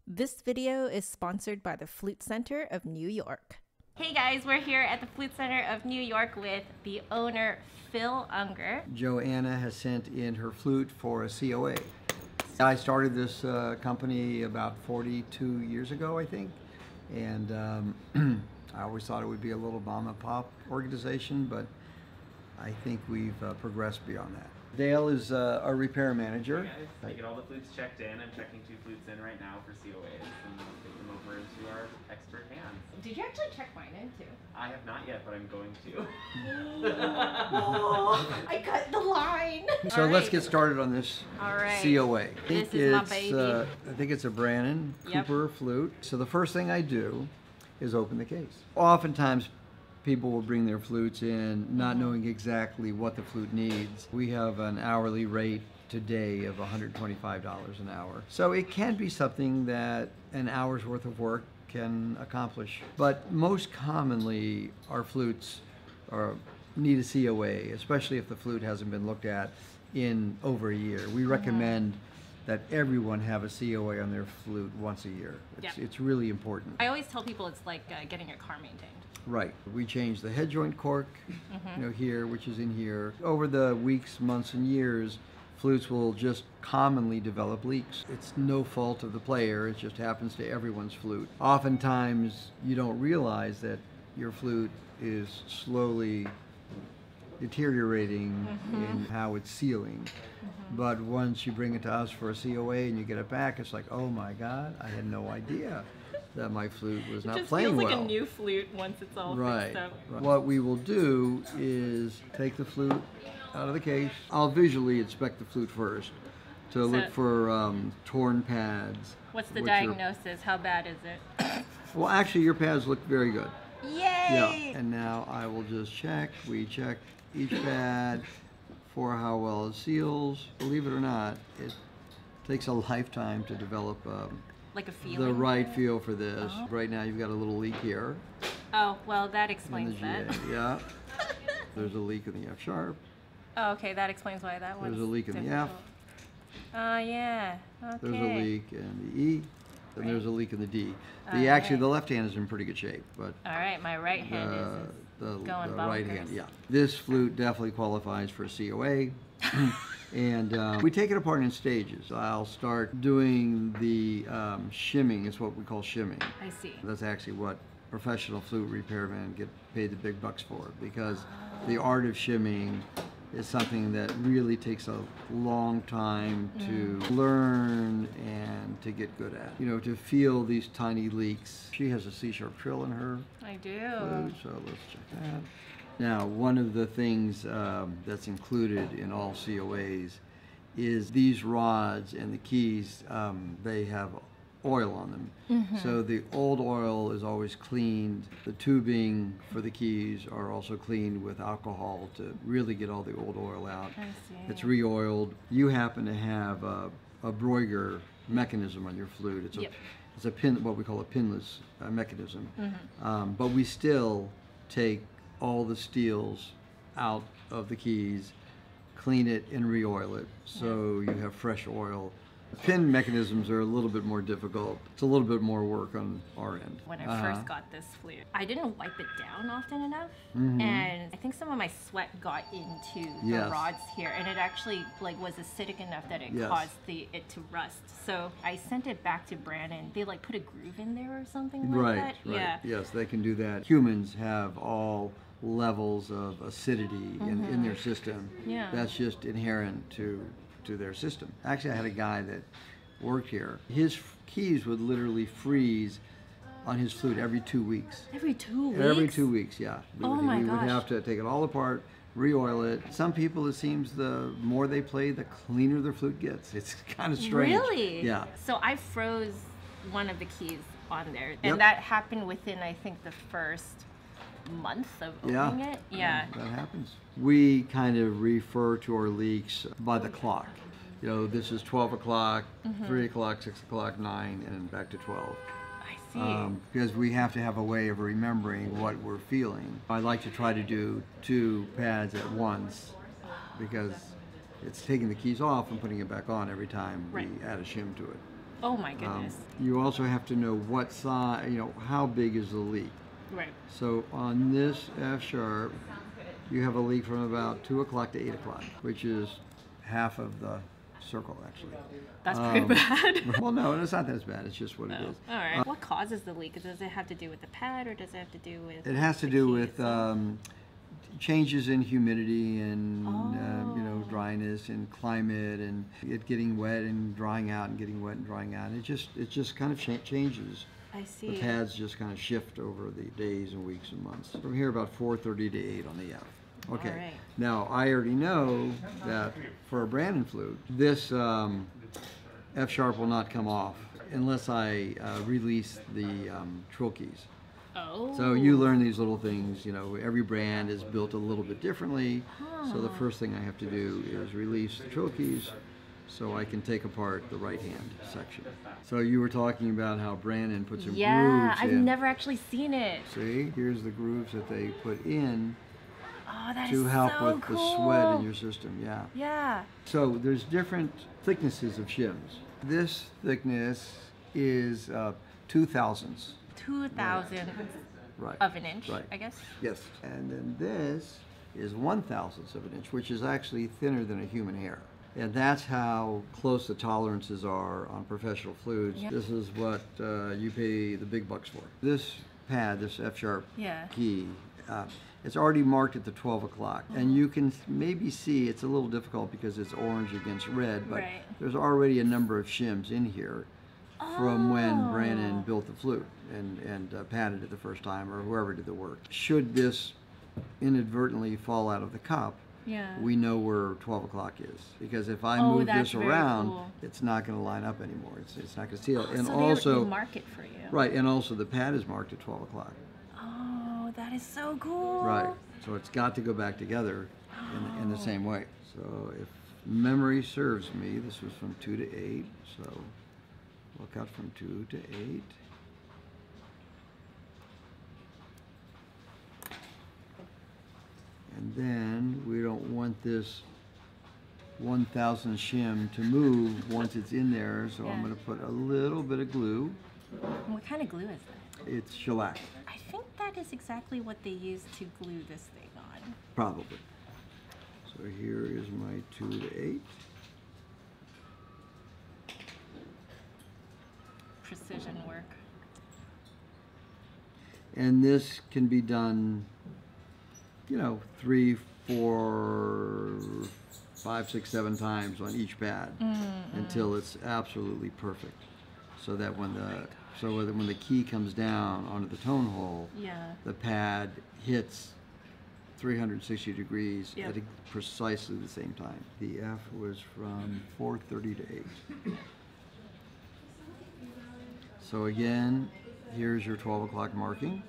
This video is sponsored by the Flute Center of New York. Hey guys, we're here at the Flute Center of New York with the owner, Phil Unger. Joanna has sent in her flute for a COA. I started this company about 42 years ago, I think, and I always thought it would be a little mom and pop organization, but I think we've progressed beyond that. Dale is our repair manager. Hey guys, I get all the flutes checked in. I'm checking 2 flutes in right now for COA'd, and we'll take them over into our expert hands. Did you actually check mine in too? I have not yet, but I'm going to. Oh, I cut the line. So let's get started on this COA. This is my baby. I think it's a Brannon Cooper flute. So the first thing I do is open the case. Oftentimes people will bring their flutes in not knowing exactly what the flute needs. We have an hourly rate today of $125 an hour. So it can be something that an hour's worth of work can accomplish. But most commonly, our flutes need a COA, especially if the flute hasn't been looked at in over a year. We recommend that everyone have a COA on their flute once a year. It's really important. I always tell people it's like getting your car maintained. Right. We changed the headjoint cork, here, which is in here. Over the weeks, months, and years, flutes will just commonly develop leaks. It's no fault of the player, it just happens to everyone's flute. Oftentimes, you don't realize that your flute is slowly deteriorating in how it's sealing. But once you bring it to us for a COA and you get it back, it's like, oh my God, I had no idea that my flute was not playing well. It just feels like a new flute once it's all fixed up. Right. What we will do is take the flute out of the case. I'll visually inspect the flute first to look for torn pads. What's the diagnosis? How bad is it? Well, actually, your pads look very good. Yay! Yeah, and now I will just check. We check each pad for how well it seals. Believe it or not, it takes a lifetime to develop like a feeling? the right feel for this. Right now you've got a little leak here. Oh, well that explains that. Yeah. There's a leak in the F sharp. Oh, okay, that explains why that one's There's a leak in the F. Oh, yeah. Okay. There's a leak in the E. And there's a leak in the D. Actually, the left hand is in pretty good shape, but all right, my right hand is the going right bonkers. hand, yeah. This flute definitely qualifies for a COA. And we take it apart in stages. I'll start doing the shimming. It's what we call shimming. I see. That's actually what professional flute repairmen get paid the big bucks for, because the art of shimming is something that really takes a long time to learn and to get good at. You know, to feel these tiny leaks. She has a C-sharp trill in her I do. flute, so let's check that. Now, one of the things that's included in all COAs is these rods and the keys, they have oil on them. So the old oil is always cleaned. The tubing for the keys are also cleaned with alcohol to really get all the old oil out. I see. It's re-oiled. You happen to have a Breuger mechanism on your flute. It's a pin, what we call a pinless mechanism. But we still take all the steels out of the keys, clean it and re-oil it so you have fresh oil. Pin mechanisms are a little bit more difficult. It's a little bit more work on our end. When I first got this flute, I didn't wipe it down often enough, and I think some of my sweat got into the rods here, and it actually was acidic enough that it caused it to rust. So I sent it back to Brannon. They put a groove in there or something like that. Right. Yes, they can do that. Humans have all levels of acidity in their system. That's just inherent to their system. Actually, I had a guy that worked here. His keys would literally freeze on his flute every 2 weeks. Every 2 weeks? Every 2 weeks, yeah. Oh my gosh. We would have to take it all apart, re-oil it. Some people, it seems the more they play, the cleaner their flute gets. It's kind of strange. Really? Yeah. So I froze one of the keys on there, and that happened within, I think, the first month of opening it. Yeah. That happens. We kind of refer to our leaks by the clock. You know, this is 12 o'clock, 3 o'clock, 6 o'clock, 9, and back to 12. I see. Because we have to have a way of remembering what we're feeling. I like to try to do 2 pads at once because it's taking the keys off and putting it back on every time we add a shim to it. Oh my goodness. You also have to know what size, you know, how big is the leak. Right. So on this F sharp, you have a leak from about 2 o'clock to 8 o'clock, which is half of the circle, actually. That's pretty bad. Well, no, it's not that bad. It's just what it is. All right. What causes the leak? Does it have to do with the pad, or does it have to do with? It has to do with changes in humidity and you know, dryness and climate, and it getting wet and drying out and getting wet and drying out. It just kind of changes. I see. The pads just kind of shift over the days and weeks and months. From here, about 4:30 to 8 on the F. Okay. All right. Now I already know that for a Brandon flute, this F sharp will not come off unless I release the trill keys. Oh. So you learn these little things. You know, every brand is built a little bit differently. So the first thing I have to do is release the trill keys so I can take apart the right hand section. So you were talking about how Brandon puts some grooves in. Yeah, I've never actually seen it. See, here's the grooves that they put in Oh, that to is help so with cool. the sweat in your system. Yeah. Yeah. So there's different thicknesses of shims. This thickness is 2/1000ths. 2,000 Right. of an inch, Right. I guess. Yes. And then this is 1/1000th of an inch, which is actually thinner than a human hair. And that's how close the tolerances are on professional flutes. Yep. This is what you pay the big bucks for. This pad, this F sharp Yeah. key, it's already marked at the 12 o'clock. And you can maybe see it's a little difficult because it's orange against red, but Right. there's already a number of shims in here from when Brandon Oh. built the flute and padded it the first time, or whoever did the work. Should this inadvertently fall out of the cup, Yeah. we know where 12 o'clock is. Because if I Oh, move that's this very around, cool. it's not going to line up anymore. It's not going to seal. So And they also, mark it for you. right, and also the pad is marked at 12 o'clock. Oh, that is so cool. Right. So it's got to go back together in the same way. So if memory serves me, this was from 2 to 8. So we'll cut from 2 to 8. And then we don't want this 1,000 shim to move once it's in there, so I'm Yeah. going to put a little bit of glue. What kind of glue is that? It's shellac, I think that is exactly what they use to glue this thing on. probably. So here is my 2 to 8. Precision work. And this can be done, you know, 3, 4, 5, 6, 7 times on each pad until it's absolutely perfect. So that when the key comes down onto the tone hole, Yeah. the pad hits 360 degrees Yep. at precisely the same time. The F was from 4:30 to 8. So again, here's your 12 o'clock marking.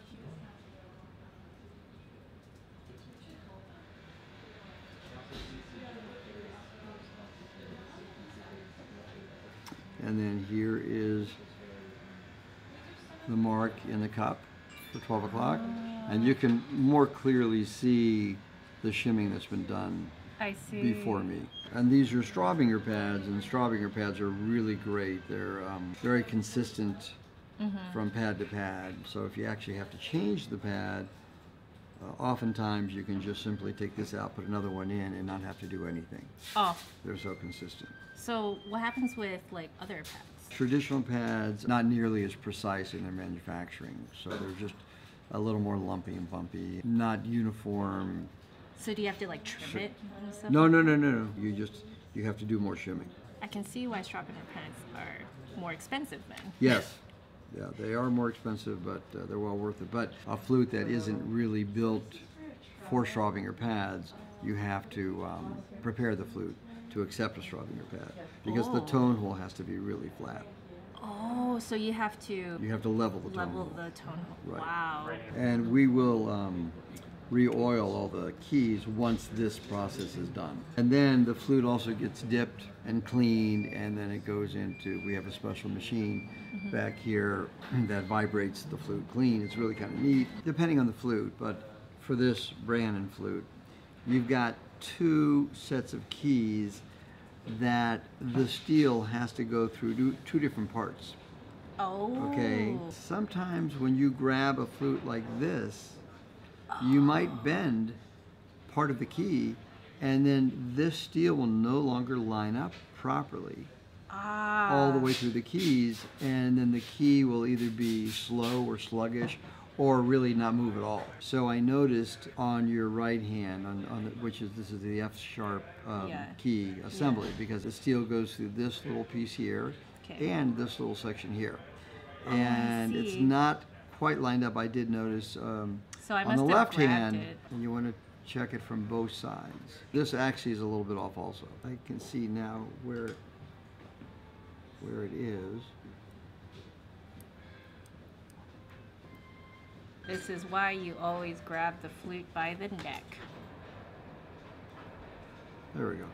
And then here is the mark in the cup for 12 o'clock. And you can more clearly see the shimming that's been done I see. before me. And these are Straubinger pads, and Straubinger pads are really great. They're very consistent from pad to pad. So if you actually have to change the pad, oftentimes you can just simply take this out, put another one in, and not have to do anything. Oh, They're so consistent. so what happens with like other pads? Traditional pads, not nearly as precise in their manufacturing. So they're just a little more lumpy and bumpy, not uniform. So do you have to like trim it and stuff? No. You have to do more shimming. I can see why Straubinger pads are more expensive then. Yes. Yeah, they are more expensive, but they're well worth it. But a flute that isn't really built for Straubinger pads, you have to prepare the flute to accept a Straubinger pad because the tone hole has to be really flat. Oh, so you have to You have to level the tone level hole. the tone hole. Right. Wow. And we will re-oil all the keys once this process is done. And then the flute also gets dipped and cleaned, and then it goes into, we have a special machine back here that vibrates the flute clean. It's really kind of neat, depending on the flute, but for this Brandon flute, you've got 2 sets of keys that the steel has to go through two different parts. Oh. Okay. Sometimes when you grab a flute like this, you might bend part of the key, and then this steel will no longer line up properly all the way through the keys, and then the key will either be slow or sluggish or really not move at all. So I noticed on your right hand, this is the F sharp key assembly, because the steel goes through this little piece here and this little section here. And it's not quite lined up. I did notice on the left hand, and you want to check it from both sides. This actually is a little bit off also. I can see now where it is. This is why you always grab the flute by the neck. There we go.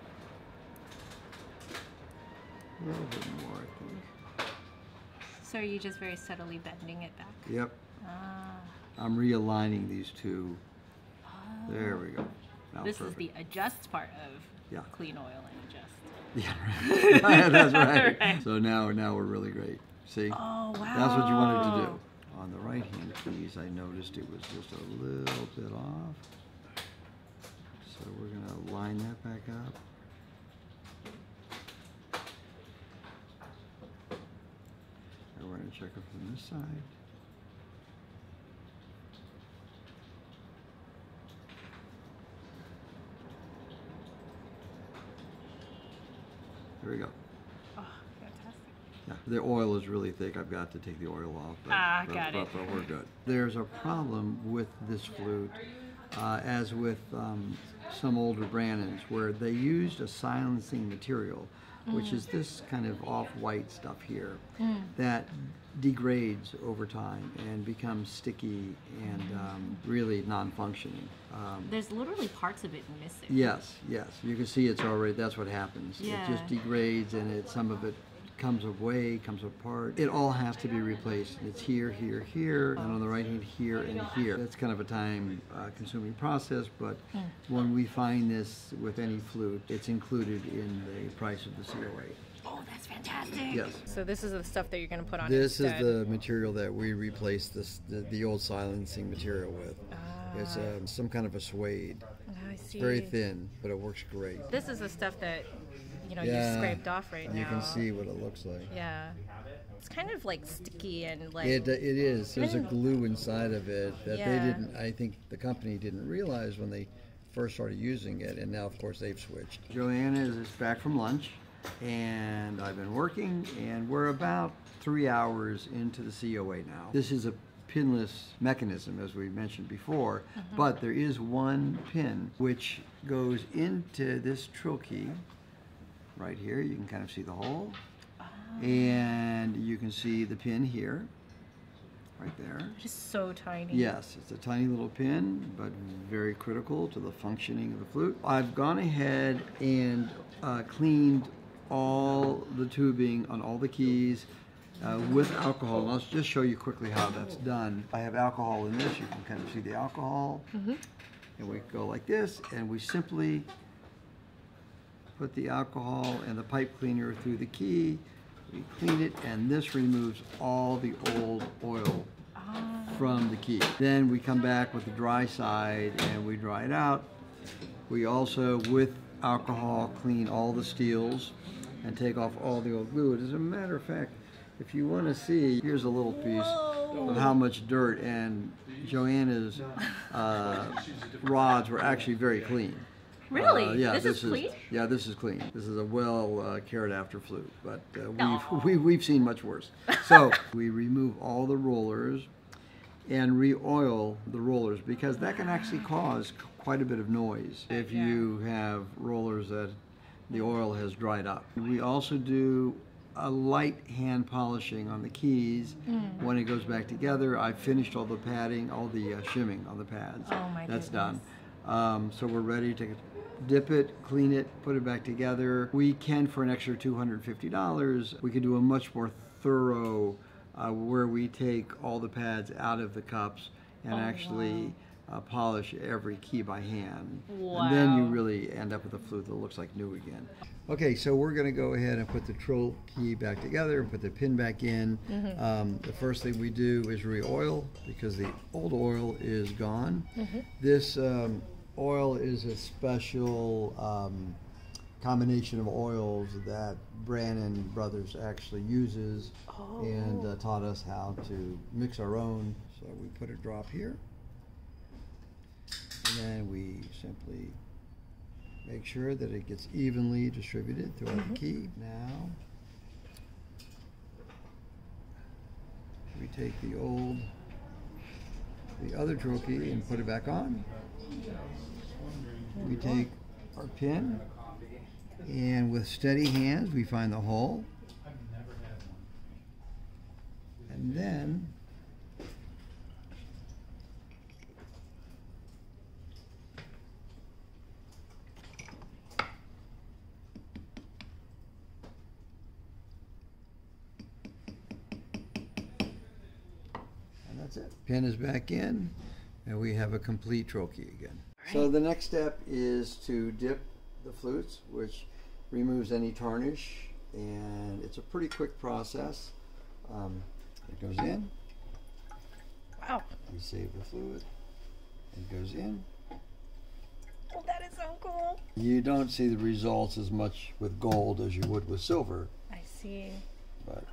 A little bit more, I think. So are you just very subtly bending it back? Yep. I'm realigning these two. There we go. Now this perfect. is the adjust part of clean oil and adjust. Yeah, right. That's right. Right. So now we're really great. See? Oh, wow. That's what you wanted to do. On the right hand keys, I noticed it was just a little bit off. So we're going to line that back up. And we're going to check it from this side. There we go. Oh, fantastic. Yeah, the oil is really thick. I've got to take the oil off. Got it. But we're good. There's a problem with this flute, as with some older Brannons, where they used a silencing material, which is this kind of off-white stuff here, that degrades over time and becomes sticky and really non-functioning. There's literally parts of it missing. Yes. You can see it's already, that's what happens. Yeah. It just degrades, and some of it comes away, comes apart. It all has to be replaced. It's here, and on the right hand, here and here. That's kind of a time-consuming process, but when we find this with any flute, it's included in the price of the COA. Oh, that's fantastic. Yes. So this is the stuff that you're going to put on This instead. is the material that we replaced the old silencing material with. It's some kind of a suede. I see. Very thin, but it works great. This is the stuff that you scraped off right now. You can see what it looks like. Yeah. It's kind of like sticky and like... It is. There's a glue inside of it that Yeah. they didn't, I think the company didn't realize when they first started using it, and now of course they've switched. Joanna is back from lunch, and I've been working, and we're about 3 hours into the COA now. This is a pinless mechanism, as we mentioned before, but there is one pin which goes into this trill key right here. You can kind of see the hole, and you can see the pin here, right there. Just so tiny. Yes, it's a tiny little pin, but very critical to the functioning of the flute. I've gone ahead and cleaned all the tubing on all the keys with alcohol. And I'll just show you quickly how that's done. I have alcohol in this. You can kind of see the alcohol. And we go like this, and we simply put the alcohol and the pipe cleaner through the key. We clean it, and this removes all the old oil from the key. Then we come back with the dry side, and we dry it out. We also, with alcohol, clean all the steels and take off all the old glue. As a matter of fact, if you want to see, here's a little piece of how much dirt, and Joanna's rods were actually very clean. Really? Yeah, this is clean? Yeah, this is clean. This is a well cared after flute, but we've seen much worse. So we remove all the rollers and re-oil the rollers, because that can actually cause quite a bit of noise if you have rollers that the oil has dried up. We also do a light hand polishing on the keys when it goes back together. I finished all the padding, all the shimming on the pads. Oh my That's goodness. done. So we're ready to dip it, clean it, put it back together. We can, for an extra $250, we can do a much more thorough where we take all the pads out of the cups and actually polish every key by hand. Wow. And then you really end up with a flute that looks like new again. Okay, so we're going to go ahead and put the troll key back together and put the pin back in. The first thing we do is re-oil because the old oil is gone. This oil is a special combination of oils that Brannon Brothers actually uses and taught us how to mix our own. So we put a drop here. And then we simply make sure that it gets evenly distributed throughout the key. Now, we take the other drill key and put it back on. We take our pin and with steady hands we find the hole. And then that's it. Pin is back in, and we have a complete drill key again. Right. So the next step is to dip the flutes, which removes any tarnish, and it's a pretty quick process. It goes in. Wow. We save the fluid. It goes in. Oh, that is so cool. You don't see the results as much with gold as you would with silver. I see. But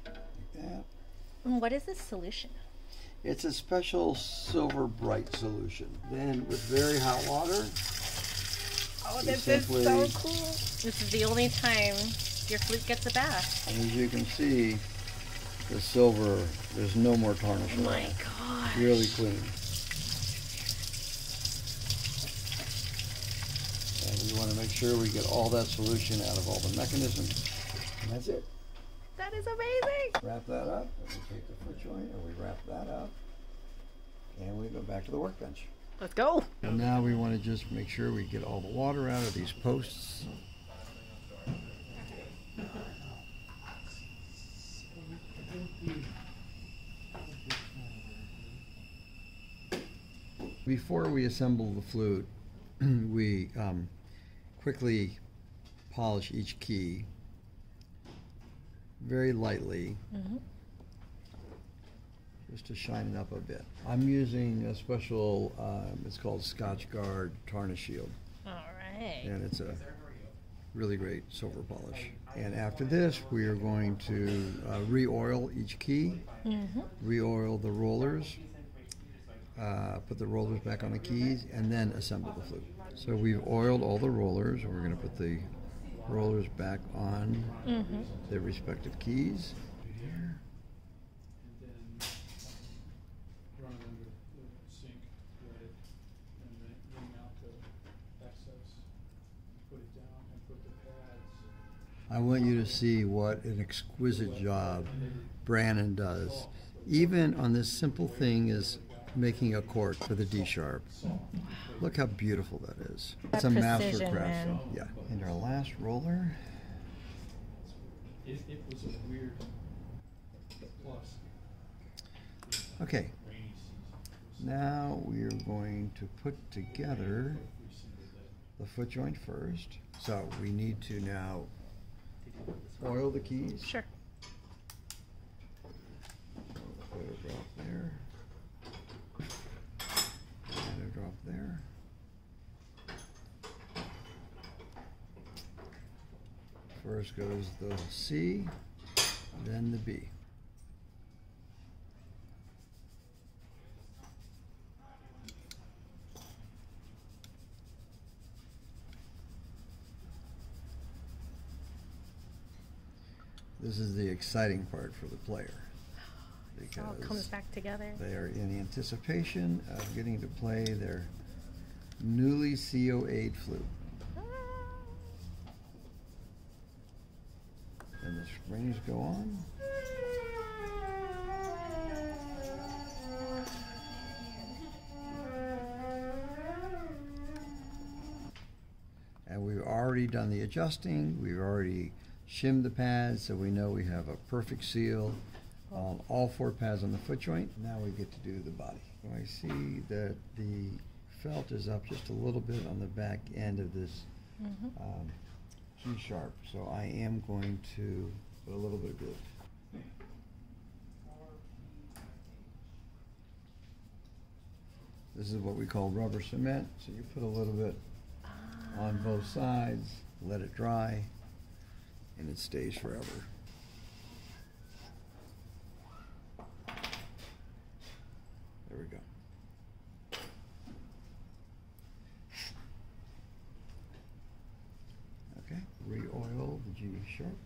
like that. And what is this solution? It's a special silver bright solution. Then with very hot water. Oh, this is so cool. This is the only time your flute gets a bath. And as you can see, the silver, there's no more tarnish. Oh my gosh. Really clean. And we want to make sure we get all that solution out of all the mechanisms. And that's it. That is amazing. Wrap that up, and we take the foot joint, and we wrap that up, and we go back to the workbench. Let's go. And now we want to just make sure we get all the water out of these posts. Before we assemble the flute, we quickly polish each key very lightly, just to shine it up a bit. I'm using a special, it's called Scotch Guard Tarnish Shield. All right. And it's a really great silver polish. And after this, we are going to re-oil each key, re-oil the rollers, put the rollers back on the keys, and then assemble the flute. So we've oiled all the rollers, and we're going to put the rollers back on their respective keys. I want you to see what an exquisite job Brannon does, even on this simple thing as making a cork for the D sharp. Look how beautiful that is. It's a master craft. Yeah. And our last roller. It was a weird plus. Okay. Now we are going to put together the foot joint first. So we need to now oil the keys. Sure. Put a drop there. And a drop there. First goes the C, then the B. This is the exciting part for the player, It all comes back together. they are in anticipation of getting to play their newly COA'd flute. And the springs go on. And we've already done the adjusting. We've already shimmed the pads, so we know we have a perfect seal on all 4 pads on the foot joint. Now we get to do the body. So I see that the felt is up just a little bit on the back end of this G-sharp, so I am going to put a little bit of glue. This is what we call rubber cement, so you put a little bit on both sides, let it dry, and it stays forever. There we go. Okay, re-oil the G-sharp.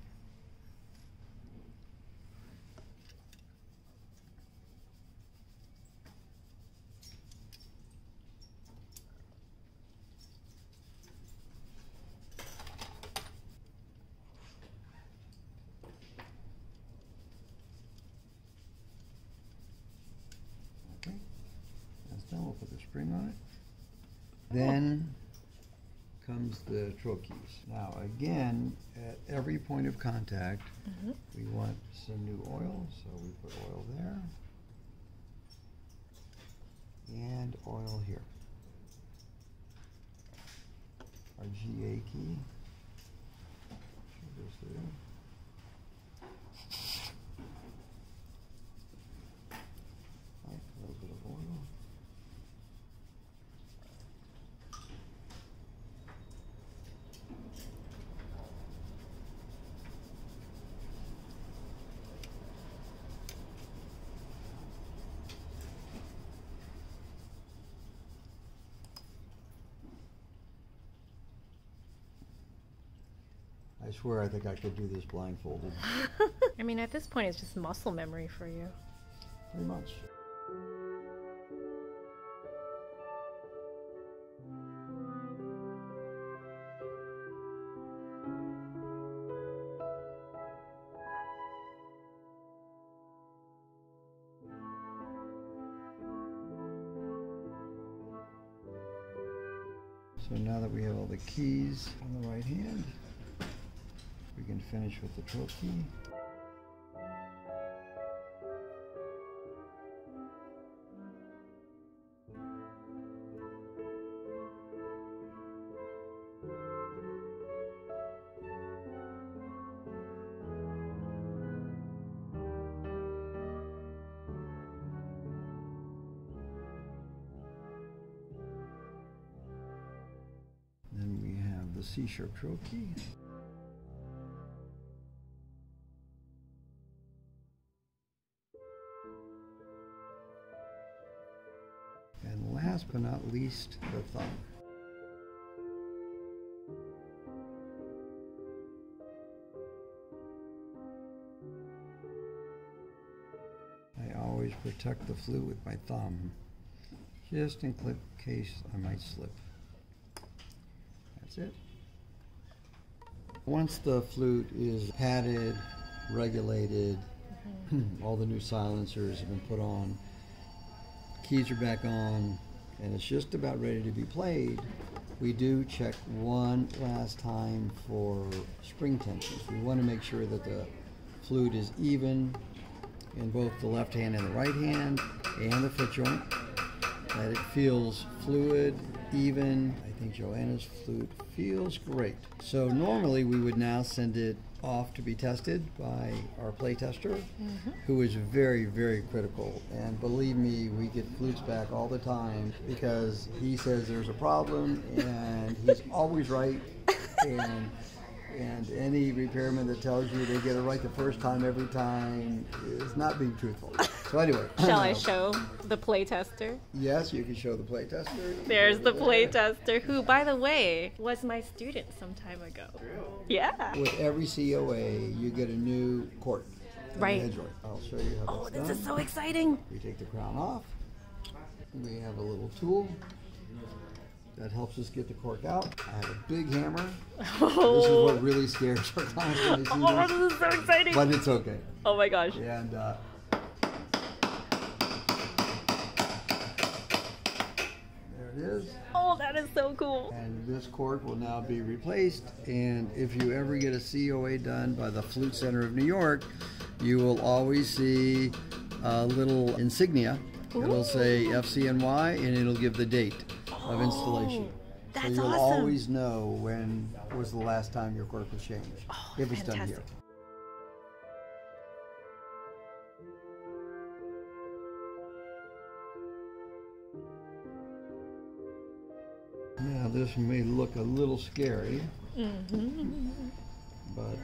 Then we'll put the spring on it. Then comes the trochees. Now again, at every point of contact, we want some new oil, so we put oil there and oil here. Our GA key goes there. A little bit of oil. I swear I think I could do this blindfolded. I mean, at this point, it's just muscle memory for you. Pretty much. So now that we have all the keys on the right hand, we can finish with the trochee. Then we have the C-sharp trochee. And last but not least, the thumb. I always protect the flute with my thumb, just in case I might slip. That's it. Once the flute is padded, regulated, all the new silencers have been put on, keys are back on, and it's just about ready to be played, we do check one last time for spring tensions. We want to make sure that the flute is even in both the left hand and the right hand and the foot joint, that it feels fluid, even. I think Joanna's flute feels great. So normally we would now send it off to be tested by our play tester, who is very, very critical. And believe me, we get flutes back all the time because he says there's a problem and he's always right. And any repairman that tells you they get it right the first time every time is not being truthful. So anyway. Shall I show the play tester? Yes, you can show the play tester. There's the play tester, who, by the way, was my student some time ago. Yeah. With every COA, you get a new cork. Right. Headjoint. I'll show you how Oh, that's this done. is so exciting. We take the crown off. We have a little tool that helps us get the cork out. I have a big hammer. Oh. This is what really scares our clients when they see Oh, this. this is so exciting. But it's okay. Oh my gosh. And there it is. Oh, that is so cool. And this cork will now be replaced. And if you ever get a COA done by the Flute Center of New York, you will always see a little insignia. Ooh. It'll say FCNY and it'll give the date of installation. That's so you'll awesome. always know when was the last time your cork was changed, if it's done here. Now this may look a little scary, but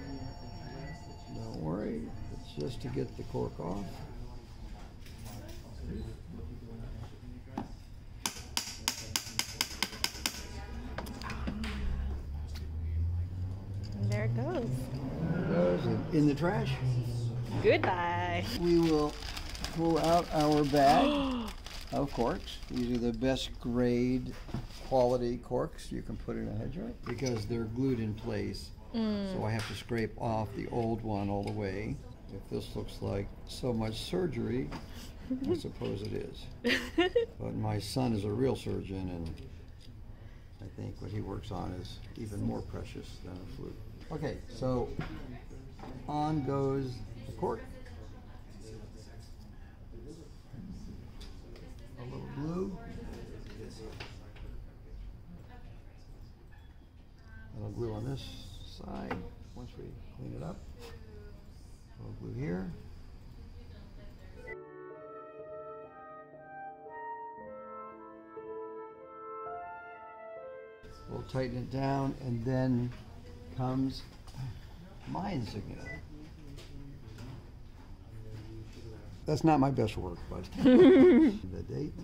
don't worry, it's just to get the cork off. And there it goes. There it goes, in the trash. Goodbye. We will pull out our bag of corks. These are the best grade quality corks you can put in a head joint because they're glued in place. So I have to scrape off the old one all the way. If this looks like so much surgery, I suppose it is. But my son is a real surgeon, and I think what he works on is even more precious than a flute. Okay, so on goes the cork. A little glue. A little glue on this side once we clean it up. A little glue here. We'll tighten it down, and then comes my insignia. That's not my best work, but the date,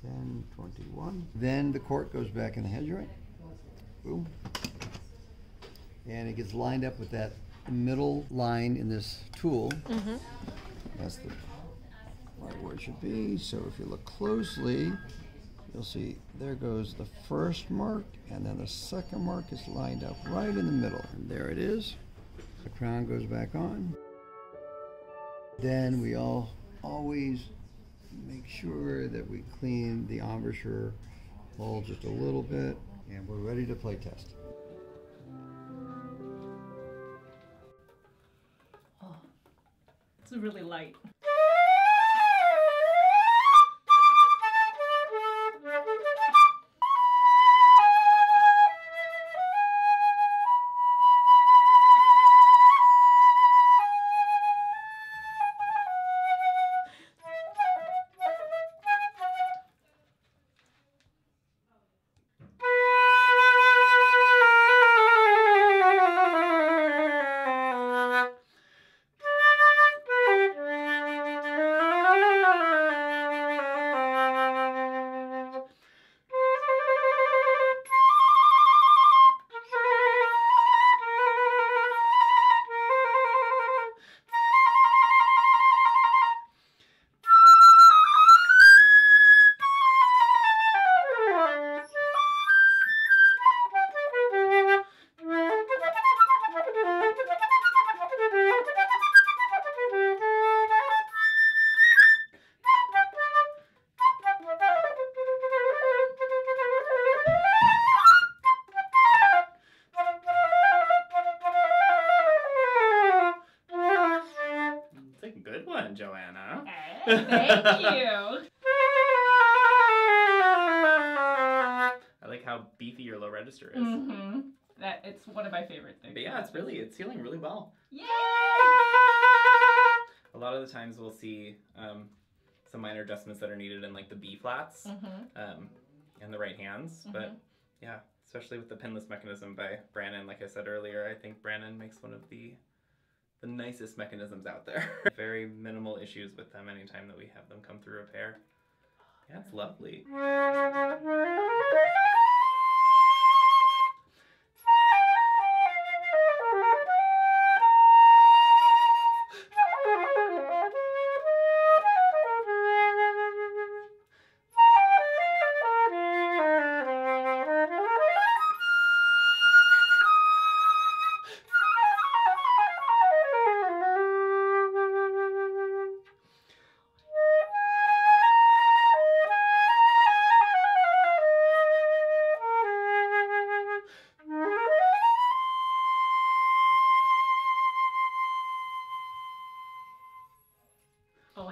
10/21. Then the cork goes back in the head joint. Boom. And it gets lined up with that middle line in this tool. That's right where it should be. So if you look closely, you'll see there goes the first mark, and then the second mark is lined up right in the middle. And there it is. The crown goes back on. Then we always make sure that we clean the embouchure hole just a little bit, and we're ready to play test. Oh, it's really light. Joanna. Hey, thank you. I like how beefy your low register is. It's one of my favorite things. But yeah, it's feeling really well. Yay! A lot of the times we'll see some minor adjustments that are needed in like the B flats and the right hands. But yeah, especially with the pinless mechanism by Brannon, like I said earlier, I think Brannon makes one of the nicest mechanisms out there. Very minimal issues with them anytime that we have them come through repair. Yeah, it's lovely.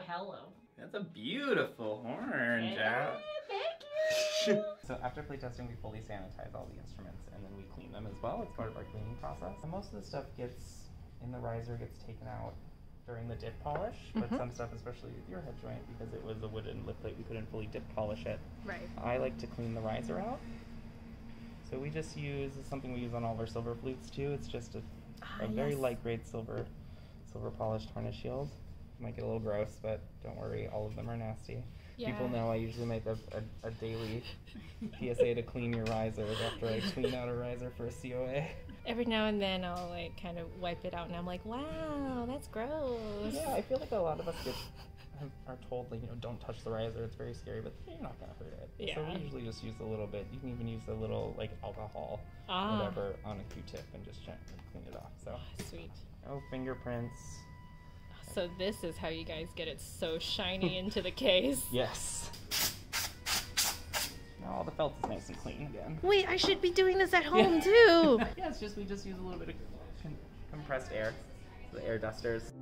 hello. That's a beautiful horn, Jack. Thank you. So after playtesting, we fully sanitize all the instruments and then we clean them as well. It's part of our cleaning process. And most of the stuff gets in the riser gets taken out during the dip polish, but some stuff, especially with your head joint, because it was a wooden lip plate, we couldn't fully dip polish it. Right. I like to clean the riser out. So we just use something we use on all of our silver flutes too. It's just a very light grade silver polished harness shield. Might get a little gross, but don't worry, all of them are nasty. Yeah. People know I usually make a daily PSA to clean your risers after I clean out a riser for a COA. Every now and then I'll like kind of wipe it out and I'm like, wow, that's gross. Yeah, I feel like a lot of us are told, like, you know, don't touch the riser, it's very scary, but you're not gonna hurt it. Yeah. So we usually just use a little bit. You can even use a little like alcohol, whatever, on a Q-tip and just gently clean it off. So Sweet. no fingerprints. So this is how you guys get it so shiny into the case. Yes. Now all the felt is nice and clean again. Wait, I should be doing this at home too. Yeah, it's just we just use a little bit of compressed air, the air dusters.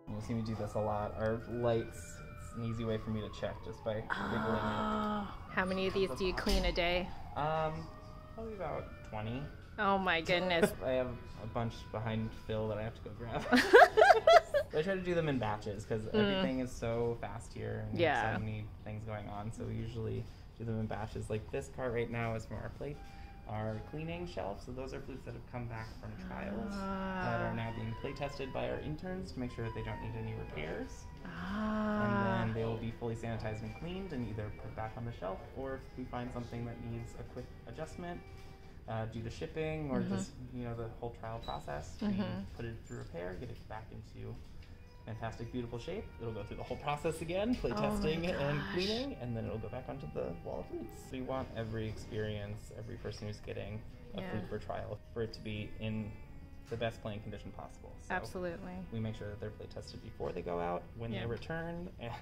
You'll see me do this a lot. Our lights, it's an easy way for me to check just by wiggling it. How many of these do you clean a day? Probably about 20. Oh my goodness. I have a bunch behind Phil that I have to go grab. I try to do them in batches because everything is so fast here and Yeah. so many things going on. So we usually do them in batches. Like this cart right now is from our cleaning shelf. So those are flutes that have come back from trials that are now being play tested by our interns to make sure that they don't need any repairs. And then they will be fully sanitized and cleaned and either put back on the shelf, or if we find something that needs a quick adjustment due to shipping or just, you know, the whole trial process, we put it through repair, get it back into fantastic, beautiful shape. It'll go through the whole process again, play testing and cleaning, and then it'll go back onto the wall of flutes. We want every experience, every person who's getting a flute for trial, for it to be in the best playing condition possible. So Absolutely. we make sure that they're play tested before they go out, when they return, and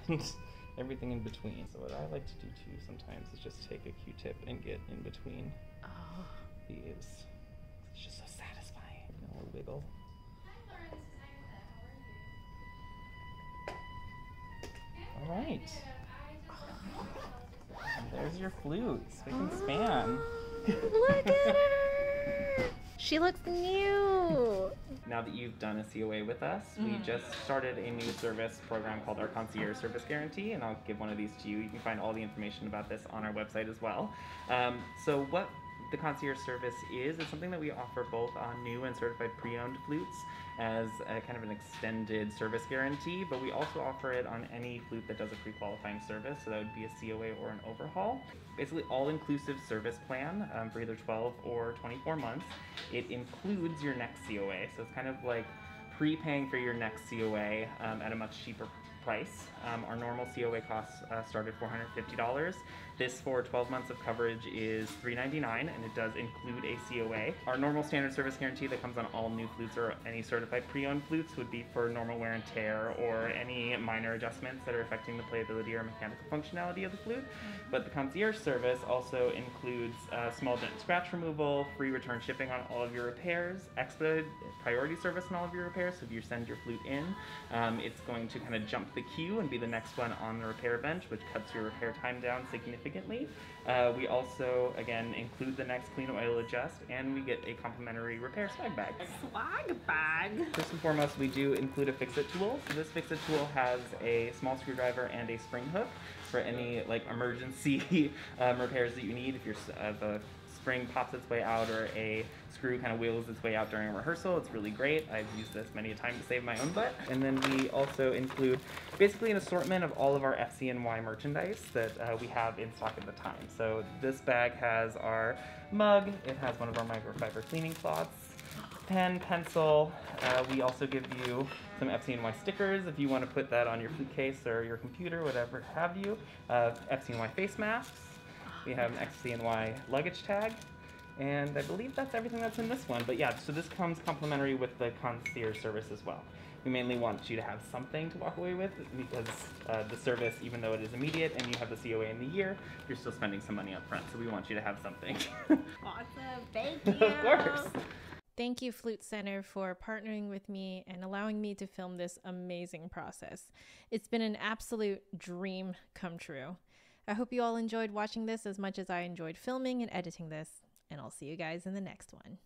everything in between. So what I like to do too sometimes is just take a Q-tip and get in between these. It's just so satisfying. You know, a wiggle. All right. And there's your flute, spick and span. Look at her! She looks new! Now that you've done a COA with us, we just started a new service program called our Concierge Service Guarantee, and I'll give one of these to you. You can find all the information about this on our website as well. So what the Concierge Service is something that we offer both on new and certified pre-owned flutes as a kind of an extended service guarantee, but we also offer it on any flute that does a pre-qualifying service, so that would be a COA or an overhaul. Basically all-inclusive service plan for either 12 or 24 months. It includes your next COA, so it's kind of like prepaying for your next COA at a much cheaper price. Our normal COA costs start at $450. This for 12 months of coverage is $399, and it does include a COA. Our normal standard service guarantee that comes on all new flutes or any certified pre-owned flutes would be for normal wear and tear or any minor adjustments that are affecting the playability or mechanical functionality of the flute. But the Concierge service also includes small dent scratch removal, free return shipping on all of your repairs, expedited priority service on all of your repairs. So if you send your flute in, it's going to kind of jump the queue and be the next one on the repair bench, which cuts your repair time down significantly. We also, again, include the next clean oil adjust, and we get a complimentary repair swag bag. Swag bag? First and foremost, we do include a fix-it tool. So this fix-it tool has a small screwdriver and a spring hook for any like emergency repairs that you need. If the spring pops its way out or a screw kind of wiggles its way out during a rehearsal, it's really great. I've used this many a time to save my own butt. And then we also include basically an assortment of all of our FCNY merchandise that we have in stock at the time. So this bag has our mug, it has one of our microfiber cleaning cloths, pen, pencil. We also give you some FCNY stickers if you want to put that on your flute case or your computer, whatever have you. FCNY face masks. We have an FCNY luggage tag. And I believe that's everything that's in this one. But yeah, so this comes complimentary with the concierge service as well. We mainly want you to have something to walk away with because the service, even though it is immediate and you have the COA in the year, you're still spending some money up front. So we want you to have something. Awesome, thank you. Of course. Thank you, Flute Center, for partnering with me and allowing me to film this amazing process. It's been an absolute dream come true. I hope you all enjoyed watching this as much as I enjoyed filming and editing this, and I'll see you guys in the next one.